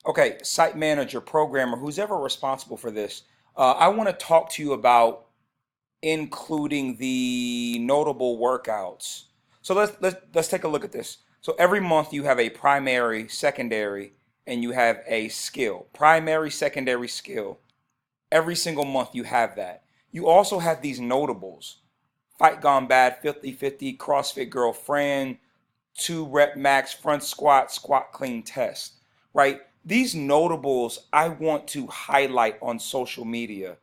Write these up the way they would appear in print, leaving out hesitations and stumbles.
Okay, site manager, programmer, who's ever responsible for this, I want to talk to you about including the notable workouts. So let's take a look at this. So every month you have a primary, secondary, and you have a skill. Primary, secondary, skill. Every single month you have that. You also have these notables. Fight Gone Bad, 50-50, CrossFit Girlfriend, 2 rep max, front squat, squat clean test, right? These notables I want to highlight on social media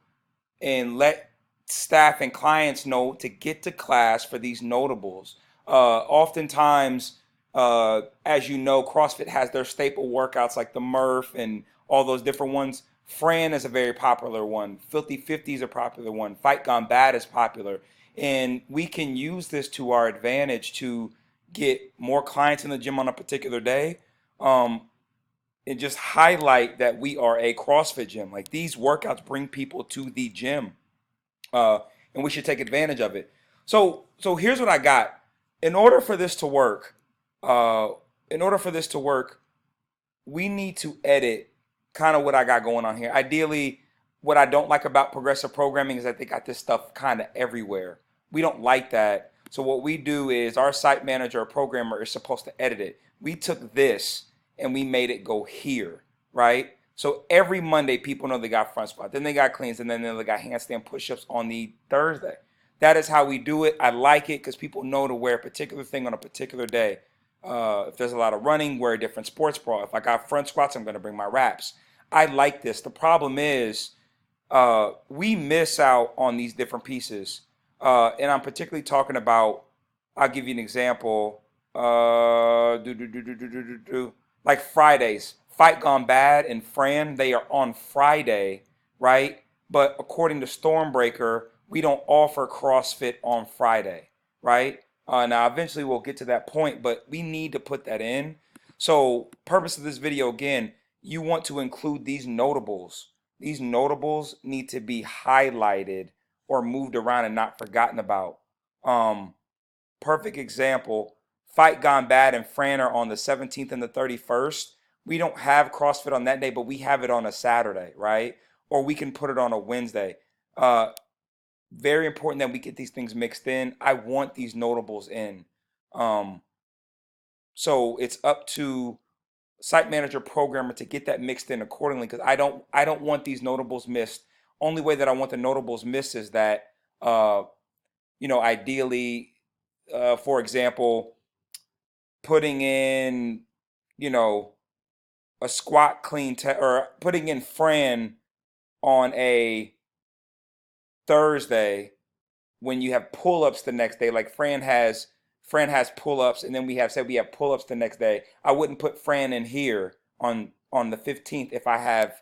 and let staff and clients know to get to class for these notables. Oftentimes, as you know, CrossFit has their staple workouts like the Murph and all those different ones. Fran is a very popular one. Filthy 50 is a popular one. Fight Gone Bad is popular. And we can use this to our advantage to get more clients in the gym on a particular day. Um, and just highlight that we are a CrossFit gym. Like these workouts bring people to the gym, uh, and we should take advantage of it. So here's what I got. In order for this to work, uh, in order for this to work, we need to edit kind of what I got going on here. Ideally, what I don't like about progressive programming is that they got this stuff kind of everywhere. We don't like that. So what we do is our site manager or programmer is supposed to edit it. We took this and we made it go here, right? So every Monday, people know they got front squat, then they got cleans, and then they got handstand push-ups on the Thursday. That is how we do it. I like it because people know to wear a particular thing on a particular day. If there's a lot of running, wear a different sports bra. If I got front squats, I'm going to bring my wraps. I like this. The problem is we miss out on these different pieces. And I'm particularly talking about, I'll give you an example. Like Fridays. Fight Gone Bad and Fran, they are on Friday, right? But according to Stormbreaker, we don't offer CrossFit on Friday, right? Now, eventually we'll get to that point, but we need to put that in. So, purpose of this video again, you want to include these notables. These notables need to be highlighted or moved around and not forgotten about. Um, Perfect example, Fight Gone Bad and Fran are on the 17th and the 31st. We don't have CrossFit on that day, but we have it on a Saturday, right? Or we can put it on a Wednesday. Uh, Very important that we get these things mixed in. I want these notables in. Um, so it's up to site manager programmer to get that mixed in accordingly because I don't want these notables missed. Only way that I want the notables missed is that ideally, for example, putting in, you know, a squat clean or putting in Fran on a Thursday when you have pull-ups the next day, like Fran has pull-ups, and then we have pull-ups the next day. I wouldn't put Fran in here on the 15th if I have,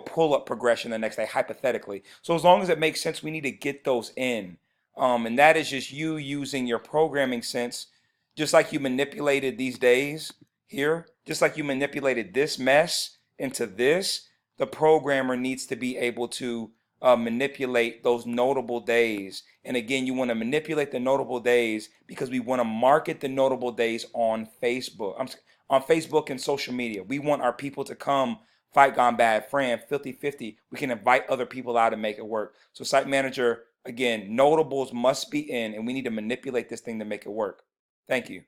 pull-up progression the next day, hypothetically. So as long as it makes sense, we need to get those in. And that is just you using your programming sense, just like you manipulated these days here, just like you manipulated this mess into this, the programmer needs to be able to manipulate those notable days. And again, you want to manipulate the notable days because we want to market the notable days on Facebook. On Facebook and social media. We want our people to come Fight Gone Bad, Fran, 50-50. We can invite other people out and make it work. So site manager, again, notables must be in, and we need to manipulate this thing to make it work. Thank you.